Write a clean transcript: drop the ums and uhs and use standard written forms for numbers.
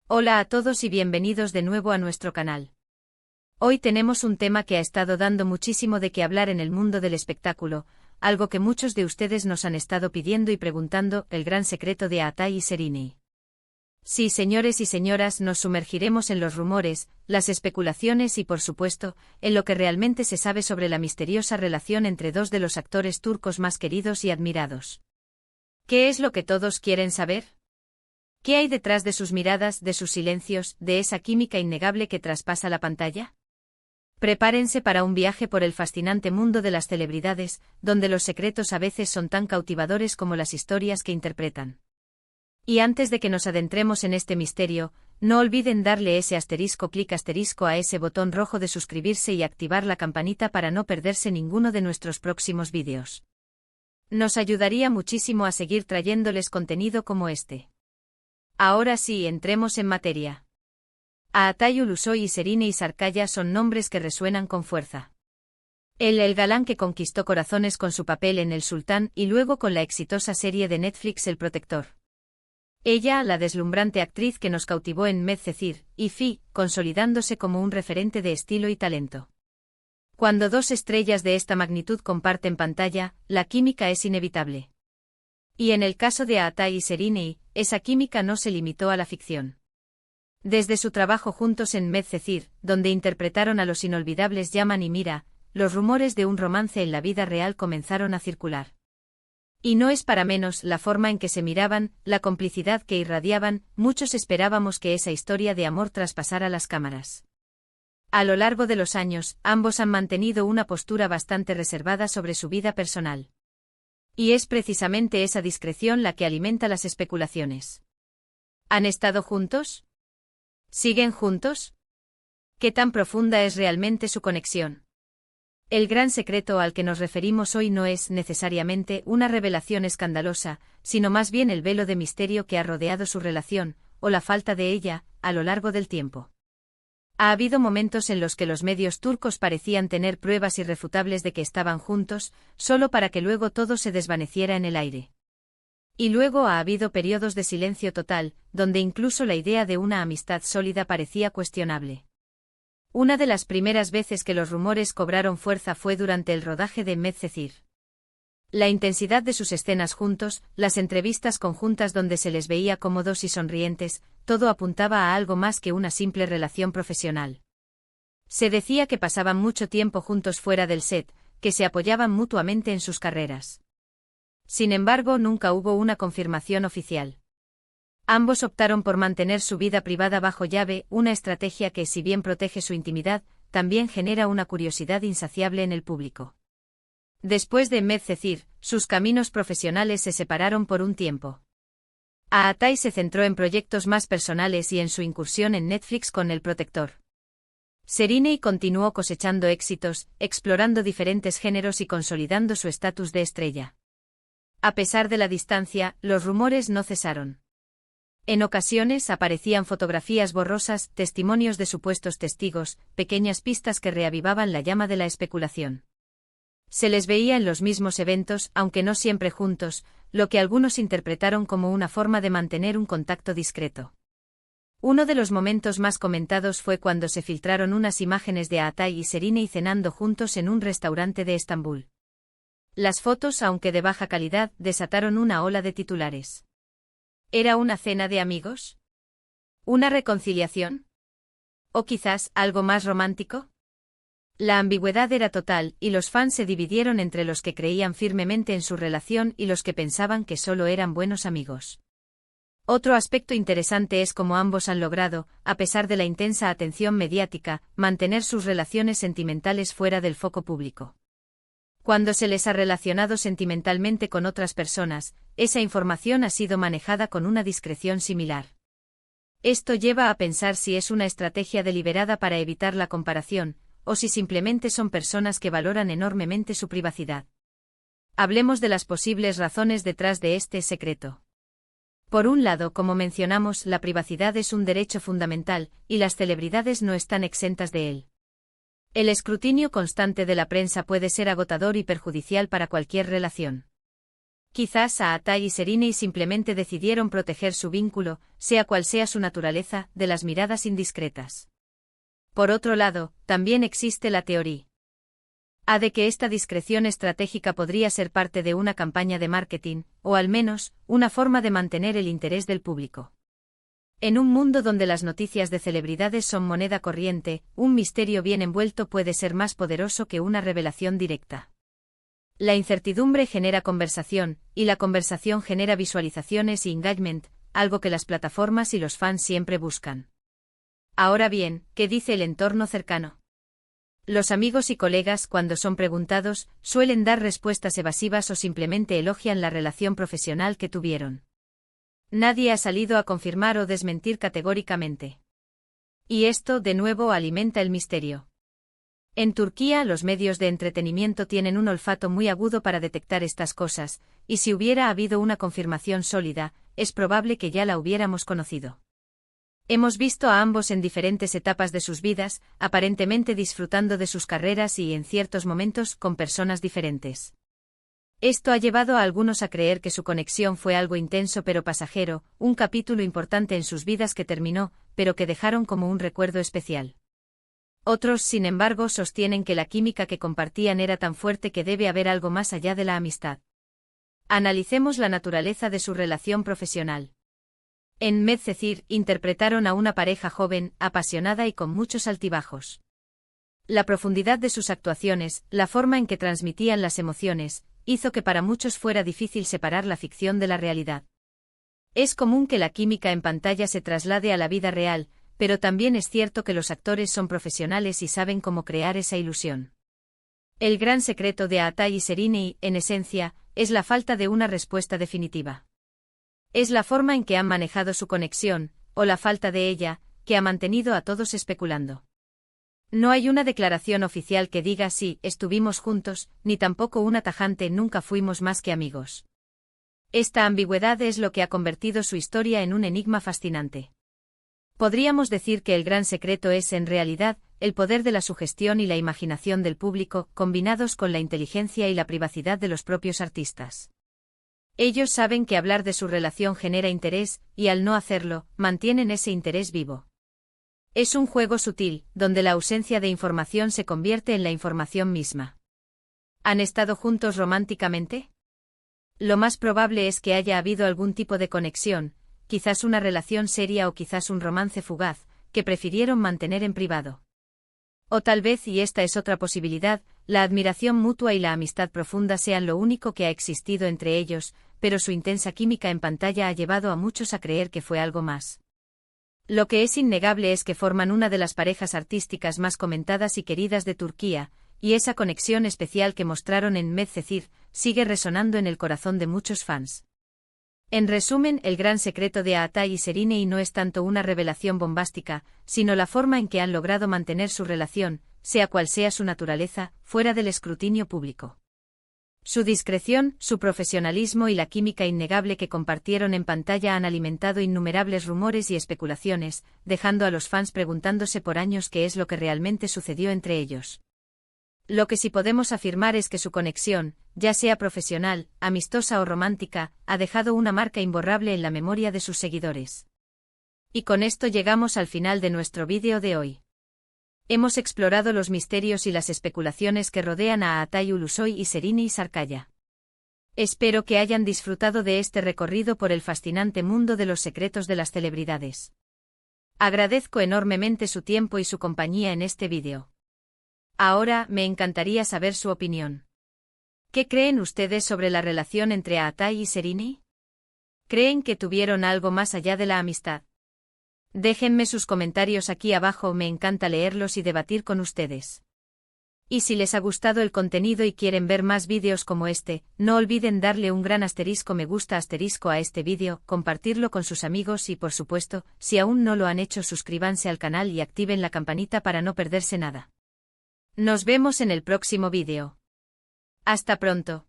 Hola a todos y bienvenidos de nuevo a nuestro canal. Hoy tenemos un tema que ha estado dando muchísimo de qué hablar en el mundo del espectáculo, algo que muchos de ustedes nos han estado pidiendo y preguntando, el gran secreto de Aatai y Sereni. Sí, señores y señoras, nos sumergiremos en los rumores, las especulaciones y, por supuesto, en lo que realmente se sabe sobre la misteriosa relación entre dos de los actores turcos más queridos y admirados. ¿Qué es lo que todos quieren saber? ¿Qué hay detrás de sus miradas, de sus silencios, de esa química innegable que traspasa la pantalla? Prepárense para un viaje por el fascinante mundo de las celebridades, donde los secretos a veces son tan cautivadores como las historias que interpretan. Y antes de que nos adentremos en este misterio, no olviden darle ese clic asterisco a ese botón rojo de suscribirse y activar la campanita para no perderse ninguno de nuestros próximos vídeos. Nos ayudaría muchísimo a seguir trayéndoles contenido como este. Ahora sí, entremos en materia. Aatai Ulusoy y Sereni Sarkaya son nombres que resuenan con fuerza. Él, el galán que conquistó corazones con su papel en El Sultán y luego con la exitosa serie de Netflix El Protector. Ella, la deslumbrante actriz que nos cautivó en Medcezir y Fi, consolidándose como un referente de estilo y talento. Cuando dos estrellas de esta magnitud comparten pantalla, la química es inevitable. Y en el caso de Aatai y Sereni, esa química no se limitó a la ficción. Desde su trabajo juntos en Medcezir, donde interpretaron a los inolvidables Yaman y Mira, los rumores de un romance en la vida real comenzaron a circular. Y no es para menos la forma en que se miraban, la complicidad que irradiaban, muchos esperábamos que esa historia de amor traspasara las cámaras. A lo largo de los años, ambos han mantenido una postura bastante reservada sobre su vida personal. Y es precisamente esa discreción la que alimenta las especulaciones. ¿Han estado juntos? ¿Siguen juntos? ¿Qué tan profunda es realmente su conexión? El gran secreto al que nos referimos hoy no es necesariamente una revelación escandalosa, sino más bien el velo de misterio que ha rodeado su relación, o la falta de ella, a lo largo del tiempo. Ha habido momentos en los que los medios turcos parecían tener pruebas irrefutables de que estaban juntos, solo para que luego todo se desvaneciera en el aire. Y luego ha habido periodos de silencio total, donde incluso la idea de una amistad sólida parecía cuestionable. Una de las primeras veces que los rumores cobraron fuerza fue durante el rodaje de Medcezir. La intensidad de sus escenas juntos, las entrevistas conjuntas donde se les veía cómodos y sonrientes, todo apuntaba a algo más que una simple relación profesional. Se decía que pasaban mucho tiempo juntos fuera del set, que se apoyaban mutuamente en sus carreras. Sin embargo, nunca hubo una confirmación oficial. Ambos optaron por mantener su vida privada bajo llave, una estrategia que, si bien protege su intimidad, también genera una curiosidad insaciable en el público. Después de Medcezir, sus caminos profesionales se separaron por un tiempo. Aatai se centró en proyectos más personales y en su incursión en Netflix con El Protector. Sereni continuó cosechando éxitos, explorando diferentes géneros y consolidando su estatus de estrella. A pesar de la distancia, los rumores no cesaron. En ocasiones aparecían fotografías borrosas, testimonios de supuestos testigos, pequeñas pistas que reavivaban la llama de la especulación. Se les veía en los mismos eventos, aunque no siempre juntos, lo que algunos interpretaron como una forma de mantener un contacto discreto. Uno de los momentos más comentados fue cuando se filtraron unas imágenes de Aatai y Sereni cenando juntos en un restaurante de Estambul. Las fotos, aunque de baja calidad, desataron una ola de titulares. ¿Era una cena de amigos? ¿Una reconciliación? ¿O quizás algo más romántico? La ambigüedad era total, y los fans se dividieron entre los que creían firmemente en su relación y los que pensaban que solo eran buenos amigos. Otro aspecto interesante es cómo ambos han logrado, a pesar de la intensa atención mediática, mantener sus relaciones sentimentales fuera del foco público. Cuando se les ha relacionado sentimentalmente con otras personas, esa información ha sido manejada con una discreción similar. Esto lleva a pensar si es una estrategia deliberada para evitar la comparación, o si simplemente son personas que valoran enormemente su privacidad. Hablemos de las posibles razones detrás de este secreto. Por un lado, como mencionamos, la privacidad es un derecho fundamental, y las celebridades no están exentas de él. El escrutinio constante de la prensa puede ser agotador y perjudicial para cualquier relación. Quizás Aatai y Serinei simplemente decidieron proteger su vínculo, sea cual sea su naturaleza, de las miradas indiscretas. Por otro lado, también existe la teoría de que esta discreción estratégica podría ser parte de una campaña de marketing, o al menos, una forma de mantener el interés del público. En un mundo donde las noticias de celebridades son moneda corriente, un misterio bien envuelto puede ser más poderoso que una revelación directa. La incertidumbre genera conversación, y la conversación genera visualizaciones y engagement, algo que las plataformas y los fans siempre buscan. Ahora bien, ¿qué dice el entorno cercano? Los amigos y colegas, cuando son preguntados, suelen dar respuestas evasivas o simplemente elogian la relación profesional que tuvieron. Nadie ha salido a confirmar o desmentir categóricamente. Y esto, de nuevo, alimenta el misterio. En Turquía, los medios de entretenimiento tienen un olfato muy agudo para detectar estas cosas, y si hubiera habido una confirmación sólida, es probable que ya la hubiéramos conocido. Hemos visto a ambos en diferentes etapas de sus vidas, aparentemente disfrutando de sus carreras y, en ciertos momentos, con personas diferentes. Esto ha llevado a algunos a creer que su conexión fue algo intenso pero pasajero, un capítulo importante en sus vidas que terminó, pero que dejaron como un recuerdo especial. Otros, sin embargo, sostienen que la química que compartían era tan fuerte que debe haber algo más allá de la amistad. Analicemos la naturaleza de su relación profesional. En Medcezir, interpretaron a una pareja joven, apasionada y con muchos altibajos. La profundidad de sus actuaciones, la forma en que transmitían las emociones, hizo que para muchos fuera difícil separar la ficción de la realidad. Es común que la química en pantalla se traslade a la vida real, pero también es cierto que los actores son profesionales y saben cómo crear esa ilusión. El gran secreto de Aatai y Serinei, en esencia, es la falta de una respuesta definitiva. Es la forma en que han manejado su conexión, o la falta de ella, que ha mantenido a todos especulando. No hay una declaración oficial que diga sí, estuvimos juntos, ni tampoco una tajante nunca fuimos más que amigos. Esta ambigüedad es lo que ha convertido su historia en un enigma fascinante. Podríamos decir que el gran secreto es, en realidad, el poder de la sugestión y la imaginación del público, combinados con la inteligencia y la privacidad de los propios artistas. Ellos saben que hablar de su relación genera interés, y al no hacerlo, mantienen ese interés vivo. Es un juego sutil, donde la ausencia de información se convierte en la información misma. ¿Han estado juntos románticamente? Lo más probable es que haya habido algún tipo de conexión, quizás una relación seria o quizás un romance fugaz, que prefirieron mantener en privado. O tal vez, y esta es otra posibilidad, la admiración mutua y la amistad profunda sean lo único que ha existido entre ellos, pero su intensa química en pantalla ha llevado a muchos a creer que fue algo más. Lo que es innegable es que forman una de las parejas artísticas más comentadas y queridas de Turquía, y esa conexión especial que mostraron en Medcezir sigue resonando en el corazón de muchos fans. En resumen, el gran secreto de Aatai y Serinei no es tanto una revelación bombástica, sino la forma en que han logrado mantener su relación, sea cual sea su naturaleza, fuera del escrutinio público. Su discreción, su profesionalismo y la química innegable que compartieron en pantalla han alimentado innumerables rumores y especulaciones, dejando a los fans preguntándose por años qué es lo que realmente sucedió entre ellos. Lo que sí podemos afirmar es que su conexión, ya sea profesional, amistosa o romántica, ha dejado una marca imborrable en la memoria de sus seguidores. Y con esto llegamos al final de nuestro vídeo de hoy. Hemos explorado los misterios y las especulaciones que rodean a Aatai Ulusoy y Serinei Sarkaya. Espero que hayan disfrutado de este recorrido por el fascinante mundo de los secretos de las celebridades. Agradezco enormemente su tiempo y su compañía en este vídeo. Ahora, me encantaría saber su opinión. ¿Qué creen ustedes sobre la relación entre Aatai y Serinei? ¿Creen que tuvieron algo más allá de la amistad? Déjenme sus comentarios aquí abajo, me encanta leerlos y debatir con ustedes. Y si les ha gustado el contenido y quieren ver más vídeos como este, no olviden darle un gran asterisco me gusta asterisco a este vídeo, compartirlo con sus amigos y por supuesto, si aún no lo han hecho suscríbanse al canal y activen la campanita para no perderse nada. Nos vemos en el próximo vídeo. Hasta pronto.